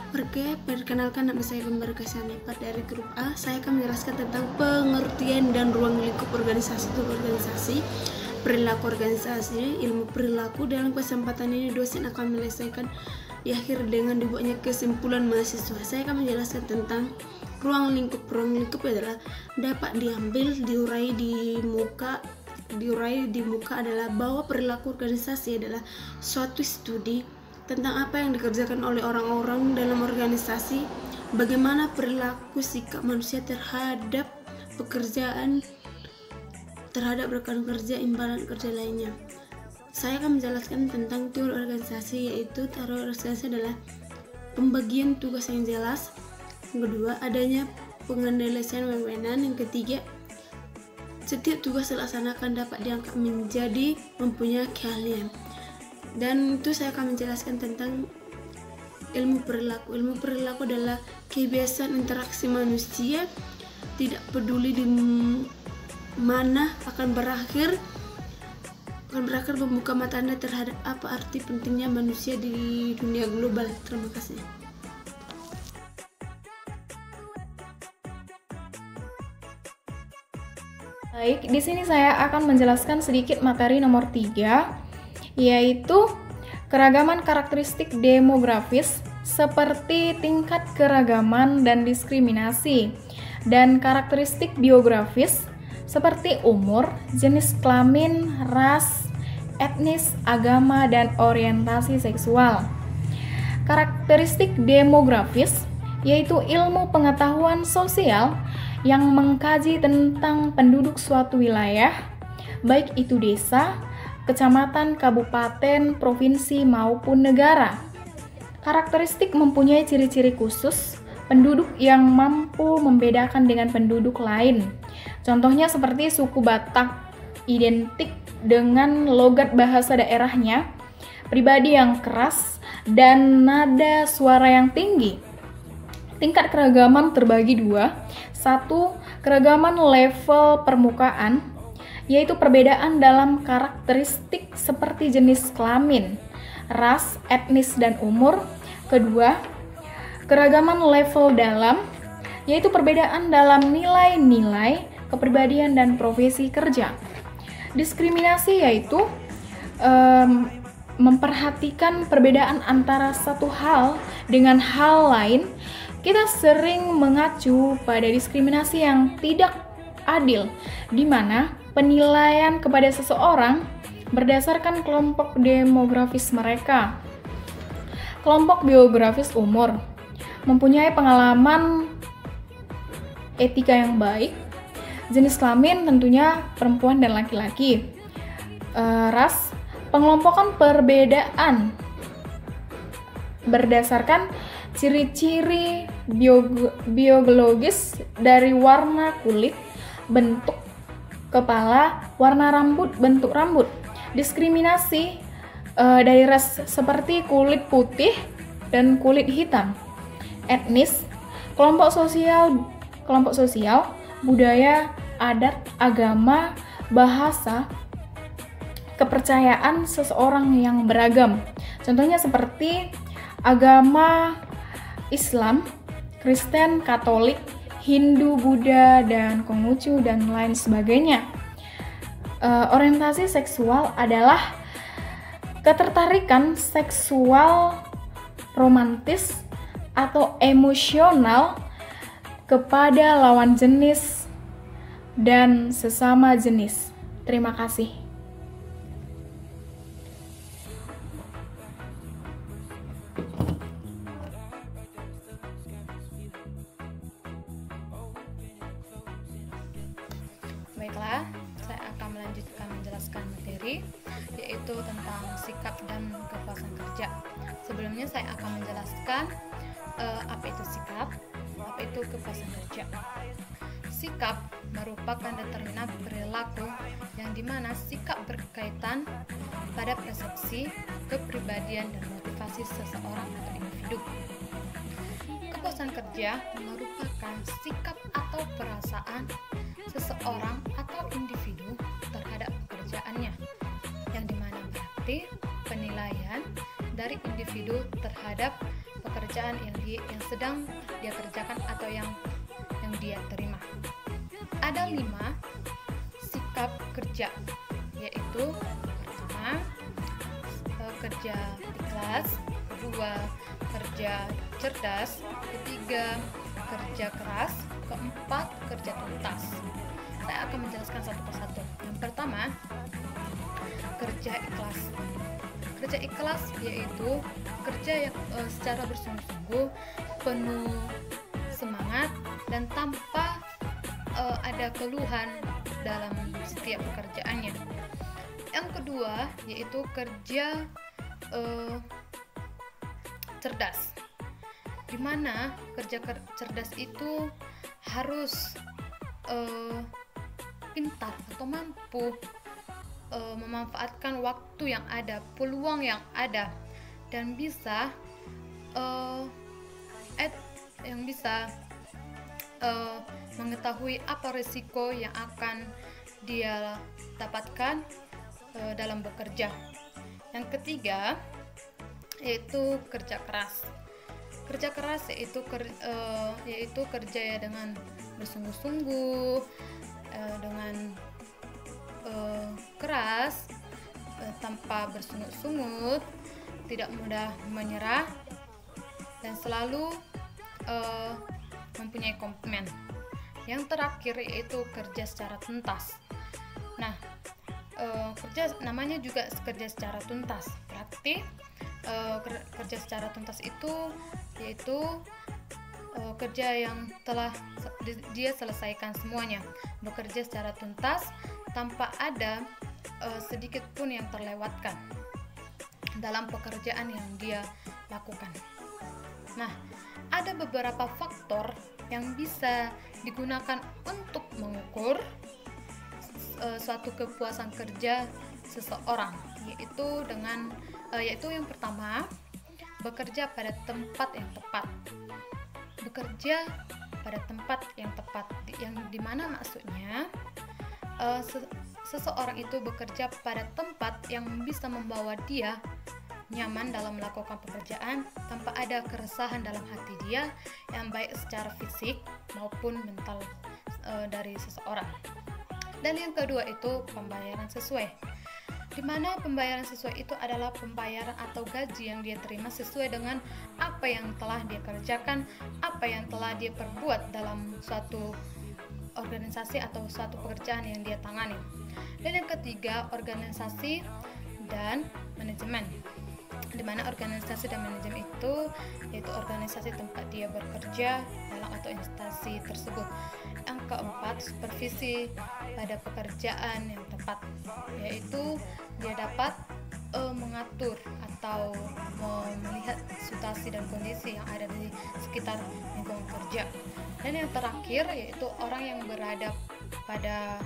Oke, perkenalkan nama saya Gembar Kasamipat dari grup A. Saya akan menjelaskan tentang pengertian dan ruang lingkup organisasi itu organisasi, perilaku organisasi, ilmu perilaku. Dalam kesempatan ini dosen akan menyelesaikan di akhir dengan dibuatnya kesimpulan mahasiswa. Saya akan menjelaskan tentang ruang lingkup. Ruang lingkup adalah dapat diambil diurai di muka adalah bahwa perilaku organisasi adalah suatu studi tentang apa yang dikerjakan oleh orang-orang dalam organisasi, bagaimana perilaku sikap manusia terhadap pekerjaan, terhadap rekan kerja, imbalan kerja lainnya. Saya akan menjelaskan tentang teori organisasi, yaitu teori organisasi adalah pembagian tugas yang jelas. Yang kedua, adanya pengendalian wewenang. Yang ketiga, setiap tugas dilaksanakan dapat dianggap menjadi mempunyai keahlian. Dan itu saya akan menjelaskan tentang ilmu perilaku. Ilmu perilaku adalah kebiasaan interaksi manusia, tidak peduli di mana akan berakhir membuka mata Anda terhadap apa arti pentingnya manusia di dunia global. Terima kasih. Baik, di sini saya akan menjelaskan sedikit materi nomor 3, yaitu keragaman karakteristik demografis seperti tingkat keragaman dan diskriminasi, dan karakteristik biografis seperti umur, jenis kelamin, ras, etnis, agama, dan orientasi seksual. Karakteristik demografis yaitu ilmu pengetahuan sosial yang mengkaji tentang penduduk suatu wilayah, baik itu desa, kecamatan, kabupaten, provinsi, maupun negara. Karakteristik mempunyai ciri-ciri khusus penduduk yang mampu membedakan dengan penduduk lain. Contohnya seperti suku Batak, identik dengan logat bahasa daerahnya, pribadi yang keras, dan nada suara yang tinggi. Tingkat keragaman terbagi dua. Satu, keragaman level permukaan, yaitu perbedaan dalam karakteristik seperti jenis kelamin, ras, etnis, dan umur. Kedua, keragaman level dalam, yaitu perbedaan dalam nilai-nilai, kepribadian, dan profesi kerja. Diskriminasi yaitu memperhatikan perbedaan antara satu hal dengan hal lain. Kita sering mengacu pada diskriminasi yang tidak adil, di mana penilaian kepada seseorang berdasarkan kelompok demografis mereka. Kelompok biografis umur mempunyai pengalaman etika yang baik. Jenis kelamin tentunya perempuan dan laki-laki. Ras, pengelompokan perbedaan berdasarkan ciri-ciri biologis dari warna kulit, bentuk kepala, warna rambut, bentuk rambut. Diskriminasi dari ras seperti kulit putih dan kulit hitam. Etnis, kelompok sosial, budaya, adat, agama, bahasa, kepercayaan seseorang yang beragam. Contohnya seperti agama Islam, Kristen, Katolik, Hindu, Buddha, dan Konghucu, dan lain sebagainya. Orientasi seksual adalah ketertarikan seksual romantis atau emosional kepada lawan jenis dan sesama jenis. Terima kasih. Baiklah, saya akan melanjutkan menjelaskan materi, yaitu tentang sikap dan kepuasan kerja. Sebelumnya saya akan menjelaskan apa itu sikap, apa itu kepuasan kerja. Sikap merupakan determinan perilaku yang dimana sikap berkaitan pada persepsi, kepribadian, dan motivasi seseorang atau individu. Kepuasan kerja merupakan sikap atau perasaan seseorang atau individu terhadap pekerjaannya, yang dimana berarti penilaian dari individu terhadap pekerjaan yang sedang dia kerjakan atau yang dia terima. Ada 5 sikap kerja, yaitu pertama, kerja ikhlas, kedua, kerja cerdas, ketiga, kerja keras, keempat, kerja tuntas. Saya akan menjelaskan satu persatu. Yang pertama, kerja ikhlas. Kerja ikhlas yaitu kerja yang secara bersungguh-sungguh, penuh semangat dan tanpa ada keluhan dalam setiap pekerjaannya. Yang kedua yaitu kerja cerdas, di mana kerja cerdas itu harus pintar atau mampu memanfaatkan waktu yang ada, peluang yang ada, dan bisa mengetahui apa risiko yang akan dia dapatkan dalam bekerja. Yang ketiga yaitu kerja keras. Kerja keras yaitu kerja ya dengan bersungguh-sungguh, dengan keras, tanpa bersungut-sungut, tidak mudah menyerah, dan selalu mempunyai komitmen. Yang terakhir yaitu kerja secara tuntas. Nah, namanya juga kerja secara tuntas. Berarti kerja secara tuntas itu yaitu kerja yang telah dia selesaikan semuanya, bekerja secara tuntas tanpa ada sedikit pun yang terlewatkan dalam pekerjaan yang dia lakukan. Nah, ada beberapa faktor yang bisa digunakan untuk mengukur suatu kepuasan kerja seseorang, yaitu yang pertama, bekerja pada tempat yang tepat. Bekerja pada tempat yang tepat, yang dimana maksudnya seseorang itu bekerja pada tempat yang bisa membawa dia nyaman dalam melakukan pekerjaan tanpa ada keresahan dalam hati dia, yang baik secara fisik maupun mental dari seseorang. Dan yang kedua itu pembayaran sesuai, di mana pembayaran sesuai itu adalah pembayaran atau gaji yang dia terima sesuai dengan apa yang telah dia kerjakan, apa yang telah dia perbuat dalam suatu organisasi atau suatu pekerjaan yang dia tangani. Dan yang ketiga, organisasi dan manajemen, di mana organisasi dan manajemen itu yaitu organisasi tempat dia bekerja dalam atau instansi tersebut. Yang keempat, supervisi pada pekerjaan yang tepat, yaitu dia dapat mengatur atau melihat situasi dan kondisi yang ada di sekitar lingkungan kerja. Dan yang terakhir yaitu orang yang berada pada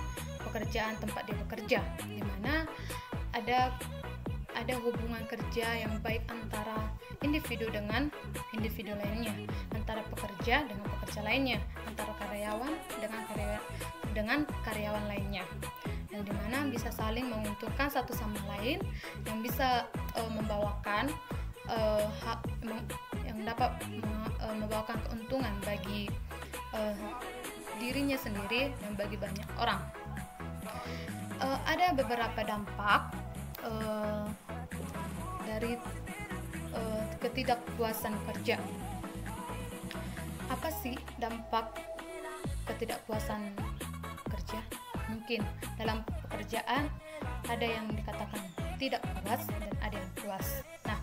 pekerjaan tempat dia bekerja, di mana ada hubungan kerja yang baik antara individu dengan individu lainnya, antara pekerja dengan pekerja lainnya, antara karyawan dengan karyawan lainnya, yang dimana bisa saling menguntungkan satu sama lain, yang bisa membawakan yang dapat membawakan keuntungan bagi dirinya sendiri dan bagi banyak orang. Ada beberapa dampak dari ketidakpuasan kerja. Apa sih dampak ketidakpuasan kerja? Mungkin dalam pekerjaan ada yang dikatakan tidak puas dan ada yang puas. Nah,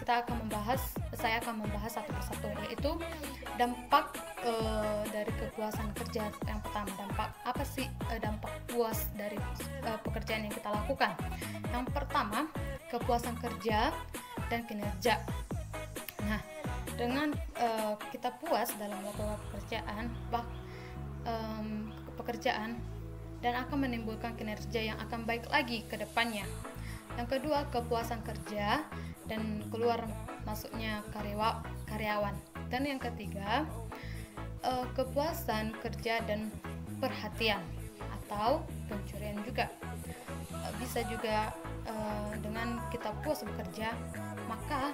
saya akan membahas satu persatu, yaitu dampak dari kepuasan kerja. Yang pertama, apa sih dampak puas dari pekerjaan yang kita lakukan? Yang pertama, kepuasan kerja dan kinerja. Nah, dengan kita puas dalam melakukan pekerjaan dan akan menimbulkan kinerja yang akan baik lagi ke depannya. Yang kedua, kepuasan kerja dan keluar masuknya karyawan. Dan yang ketiga, kepuasan kerja dan perhatian atau pencurian juga. Bisa juga dengan kita puas bekerja, maka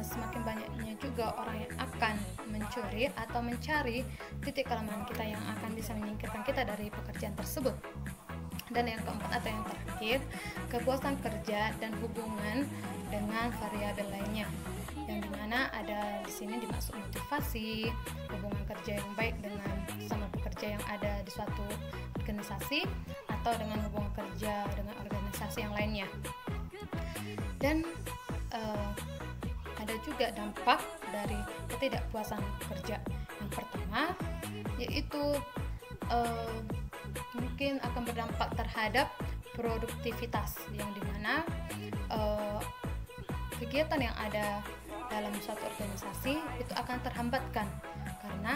semakin banyaknya juga orang yang akan mencuri atau mencari titik kelemahan kita yang akan bisa menyingkirkan kita dari pekerjaan tersebut. Dan yang keempat atau yang terakhir, kepuasan kerja dan hubungan dengan variabel lainnya, yang dimana ada di sini dimaksud motivasi, hubungan kerja yang baik dengan sama pekerja yang ada di suatu organisasi atau dengan hubungan kerja dengan organisasi yang lainnya. Dan ada juga dampak dari ketidakpuasan kerja. Yang pertama yaitu mungkin akan berdampak terhadap produktivitas, yang dimana kegiatan yang ada dalam suatu organisasi itu akan terhambatkan karena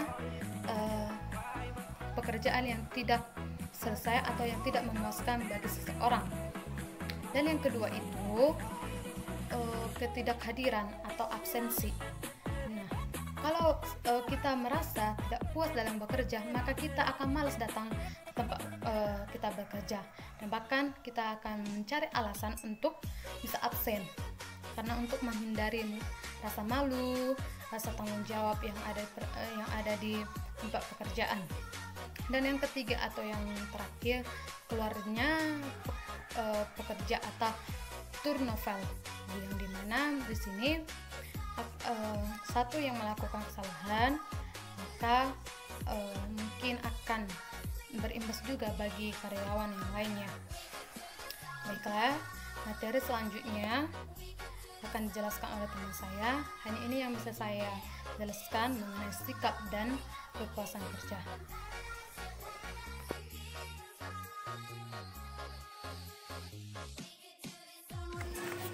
pekerjaan yang tidak selesai atau yang tidak memuaskan bagi seseorang. Dan yang kedua itu ketidakhadiran atau absensi. Nah, kalau kita merasa tidak puas dalam bekerja, maka kita akan malas datang ke tempat kita bekerja, dan bahkan kita akan mencari alasan untuk bisa absen, karena untuk menghindari rasa malu, rasa tanggung jawab yang ada di tempat pekerjaan. Dan yang ketiga atau yang terakhir, keluarnya pekerja atau turnover, yang dimana di sini satu yang melakukan kesalahan maka mungkin akan berimbas juga bagi karyawan yang lainnya. Baiklah, materi selanjutnya akan dijelaskan oleh teman saya. Hanya ini yang bisa saya jelaskan mengenai sikap dan kepuasan kerja.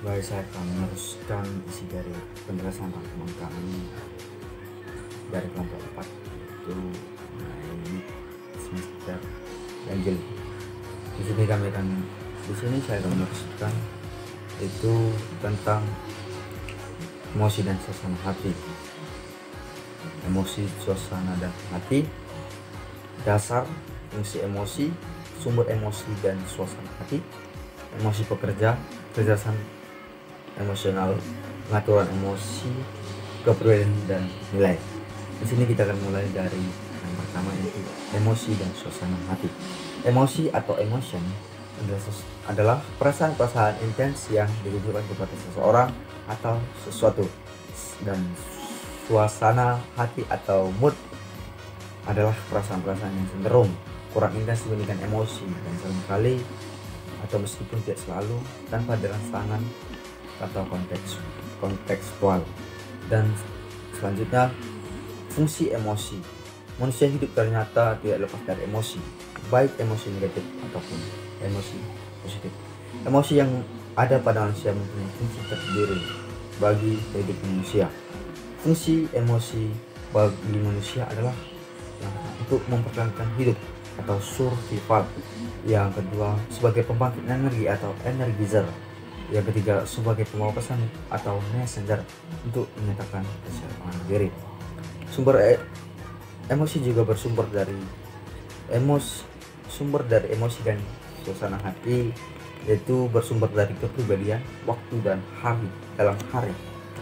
Baik, saya akan meneruskan isi dari penjelasan teman kami dari kelompok 4, itu mengenai semester ganjil. Di sini saya akan meneruskan itu tentang emosi dan suasana hati. Emosi, suasana dan hati, dasar, fungsi emosi, sumber emosi dan suasana hati, emosi pekerja, kecerdasan emosional, pengaturan emosi, kepribadian dan nilai. Di sini kita akan mulai dari yang pertama, yaitu emosi dan suasana hati. Emosi atau emotion adalah perasaan-perasaan intens yang ditujukan kepada seseorang atau sesuatu, dan suasana hati atau mood adalah perasaan-perasaan yang cenderung kurang intens dibandingkan emosi, dan seringkali atau meskipun tidak selalu tanpa rangsangan atau kontekstual. Dan selanjutnya, fungsi emosi. Manusia hidup ternyata tidak lepas dari emosi, baik emosi negatif ataupun emosi positif. Emosi yang ada pada manusia mempunyai fungsi tersendiri bagi kehidupan manusia. Fungsi emosi bagi manusia adalah untuk mempertahankan hidup atau survival. Yang kedua, sebagai pembangkit energi atau energizer. Yang ketiga, sebagai pembawa pesan atau messenger untuk menyatakan keselamatan diri. Sumber emosi juga bersumber dari emosi dan suasana hati, yaitu bersumber dari kepribadian, waktu dan hari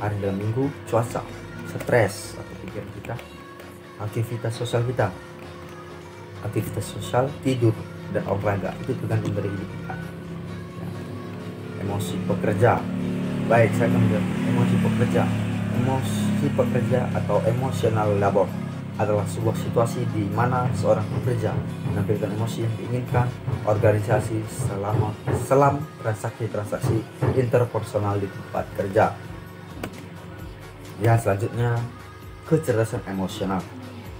dalam minggu, cuaca, stres atau pikiran kita, aktivitas sosial kita, tidur dan olahraga, itu tergantung dari hidup kita. Emosi pekerja. Baik, saya akan menjawab emosi pekerja. Emosi pekerja atau emotional labor adalah sebuah situasi di mana seorang pekerja menampilkan emosi yang diinginkan organisasi selam transaksi interpersonal di tempat kerja. Yang selanjutnya, kecerdasan emosional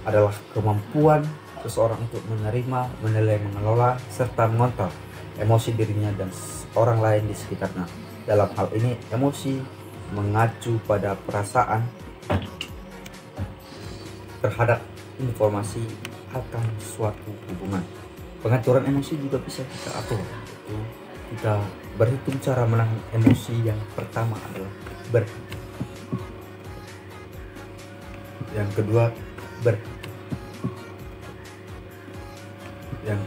adalah kemampuan seseorang untuk menerima, menilai, mengelola, serta mengontrol emosi dirinya dan orang lain di sekitarnya. Dalam hal ini, emosi mengacu pada perasaan terhadap informasi akan suatu hubungan. Pengaturan emosi juga bisa kita atur. Kita berhitung cara menahan emosi. Yang pertama adalah yang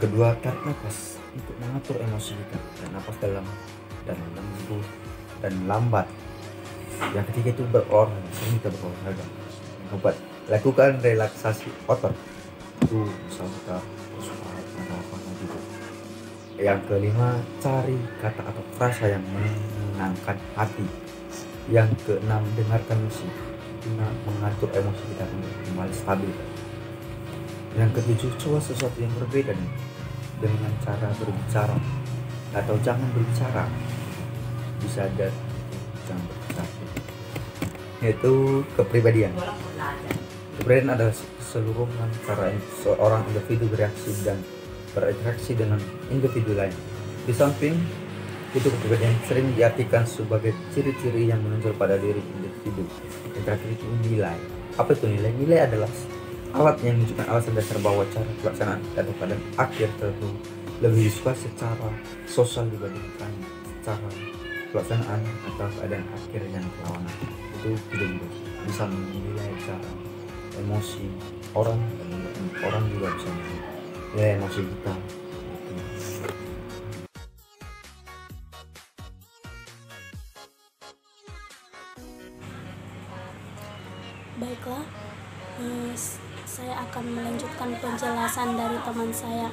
kedua tarik nafas untuk mengatur emosi kita. Dan nafas dalam dan lembut dan lambat. Yang ketiga itu berolahraga, sering kita berolahraga. Yang keempat, lakukan relaksasi otot, itu misal kita squat atau apa gitu. Yang kelima, cari kata atau frasa yang menenangkan hati. Yang keenam, dengarkan musik guna mengatur emosi kita kembali stabil. Yang ketujuh, coba sesuatu yang berbeda dengan cara berbicara, atau jangan berbicara, bisa ada jangan berbicara. Yaitu kepribadian. Kepribadian adalah keseluruhan cara seorang individu bereaksi dan berinteraksi dengan individu lain. Di samping itu, kepribadian sering diartikan sebagai ciri-ciri yang menonjol pada diri individu. Yang terakhir itu nilai. Apa itu nilai? Nilai adalah alat yang menunjukkan alasan dasar bahwa cara pelaksanaan atau keadaan akhir tertentu lebih disukai secara sosial dibandingkan secara pelaksanaan atau keadaan akhir yang berlawanan. Itu tidak bisa menilai cara emosi orang, dan orang juga bisa menilai emosi kita. Baiklah, saya akan melanjutkan penjelasan dari teman saya.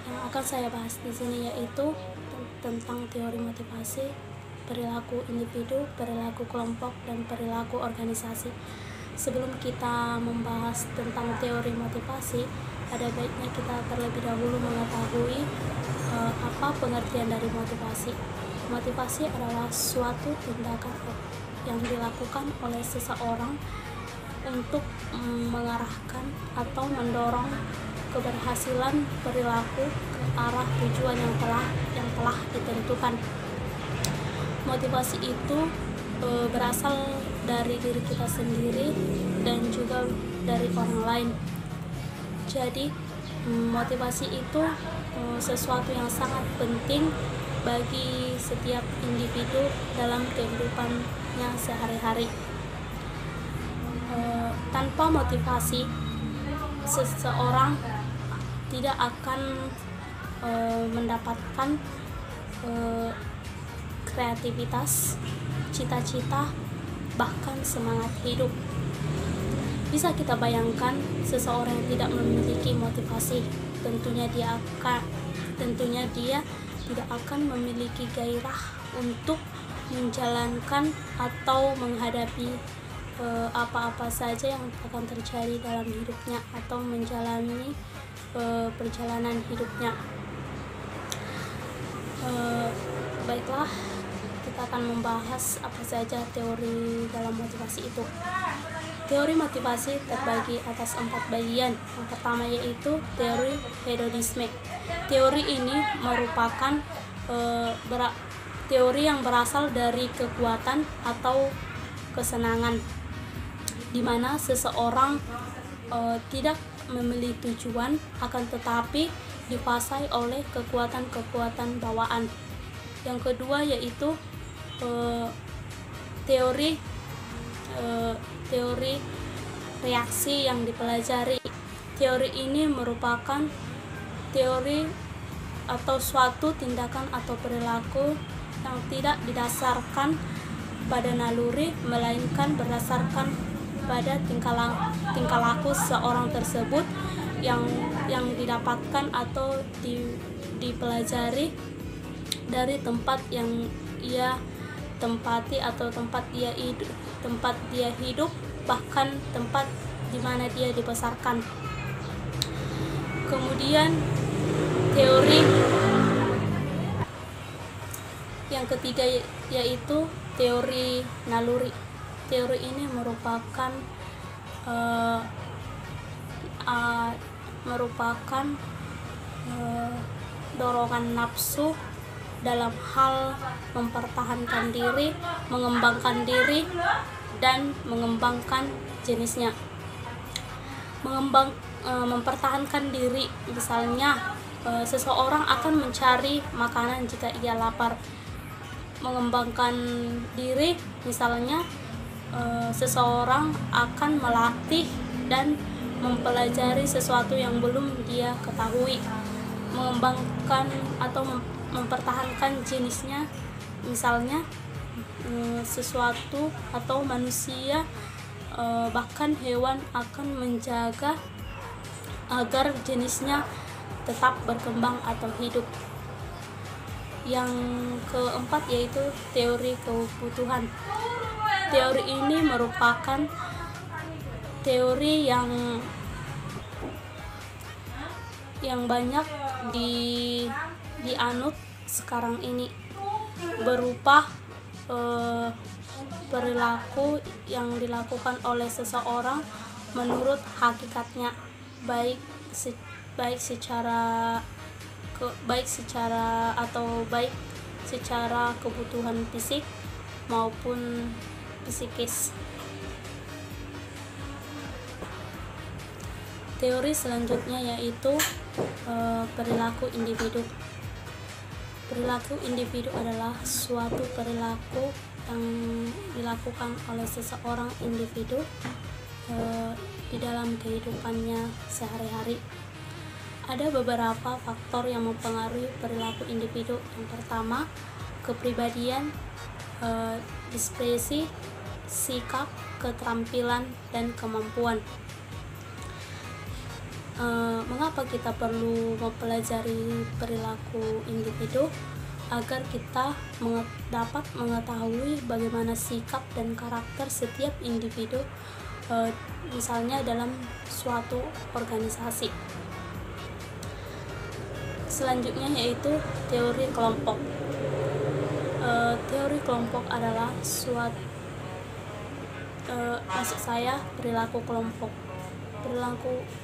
Yang akan saya bahas di sini yaitu tentang teori motivasi, perilaku individu, perilaku kelompok, dan perilaku organisasi. Sebelum kita membahas tentang teori motivasi, ada baiknya kita terlebih dahulu mengetahui apa pengertian dari motivasi. Motivasi adalah suatu tindakan yang dilakukan oleh seseorang untuk mengarahkan atau mendorong keberhasilan perilaku ke arah tujuan yang telah ditentukan. Motivasi itu berasal dari diri kita sendiri dan juga dari orang lain. Jadi motivasi itu sesuatu yang sangat penting bagi setiap individu dalam kehidupannya sehari-hari. Tanpa motivasi, seseorang tidak akan mendapatkan kreativitas, cita-cita, bahkan semangat hidup. Bisa kita bayangkan seseorang yang tidak memiliki motivasi, tentunya dia tidak akan memiliki gairah untuk menjalankan atau menghadapi apa-apa saja yang akan terjadi dalam hidupnya atau menjalani perjalanan hidupnya. Baiklah, kita akan membahas apa saja teori dalam motivasi itu. Teori motivasi terbagi atas 4 bagian. Yang pertama yaitu teori hedonisme. Teori ini merupakan teori yang berasal dari kekuatan atau kesenangan, di mana seseorang tidak memilih tujuan, akan tetapi dikuasai oleh kekuatan-kekuatan bawaan. Yang kedua yaitu teori reaksi yang dipelajari. Teori ini merupakan teori atau suatu tindakan atau perilaku yang tidak didasarkan pada naluri, melainkan berdasarkan pada tingkah laku seorang tersebut yang didapatkan atau dipelajari dari tempat yang ia tempati atau tempat dia hidup, bahkan tempat di mana dia dibesarkan. Kemudian teori yang ketiga yaitu teori naluri. Teori ini merupakan dorongan nafsu dalam hal mempertahankan diri, mengembangkan diri, dan mengembangkan jenisnya. Mempertahankan diri, misalnya seseorang akan mencari makanan jika ia lapar. Mengembangkan diri, misalnya seseorang akan melatih dan mempelajari sesuatu yang belum dia ketahui. Mengembangkan atau mempertahankan jenisnya, misalnya sesuatu atau manusia bahkan hewan akan menjaga agar jenisnya tetap berkembang atau hidup. Yang keempat yaitu teori kebutuhan. Teori ini merupakan teori yang banyak dianut sekarang ini, berupa perilaku yang dilakukan oleh seseorang menurut hakikatnya, baik secara kebutuhan fisik maupun psikis. Teori selanjutnya yaitu perilaku individu. Perilaku individu adalah suatu perilaku yang dilakukan oleh seseorang individu di dalam kehidupannya sehari-hari. Ada beberapa faktor yang mempengaruhi perilaku individu. Yang pertama, kepribadian, diskresi, sikap, keterampilan, dan kemampuan. Mengapa kita perlu mempelajari perilaku individu? Agar kita dapat mengetahui bagaimana sikap dan karakter setiap individu, misalnya dalam suatu organisasi. Selanjutnya yaitu teori kelompok. Teori kelompok adalah perilaku kelompok.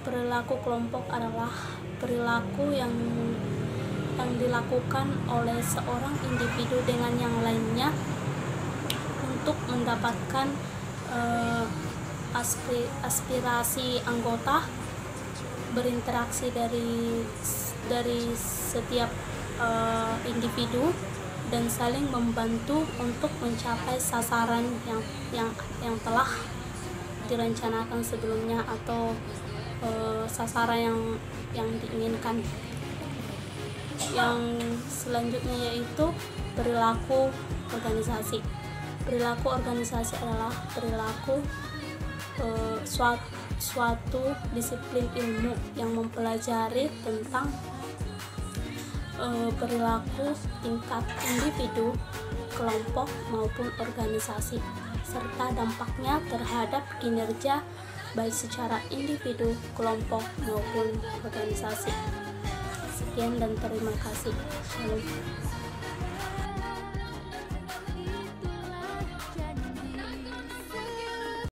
Perilaku kelompok adalah perilaku yang dilakukan oleh seorang individu dengan yang lainnya untuk mendapatkan aspirasi anggota, berinteraksi dari setiap individu, dan saling membantu untuk mencapai sasaran yang telah direncanakan sebelumnya atau sasaran yang diinginkan. Yang selanjutnya yaitu perilaku organisasi. Perilaku organisasi adalah perilaku suatu disiplin ilmu yang mempelajari tentang perilaku tingkat individu, kelompok maupun organisasi, serta dampaknya terhadap kinerja baik secara individu, kelompok maupun organisasi. Sekian dan terima kasih. Shalom.